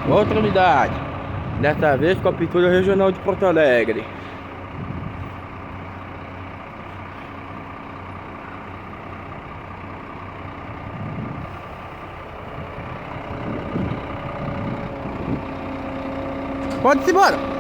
Outra unidade. Dessa vez com a pintura regional de Porto Alegre. Pode-se embora!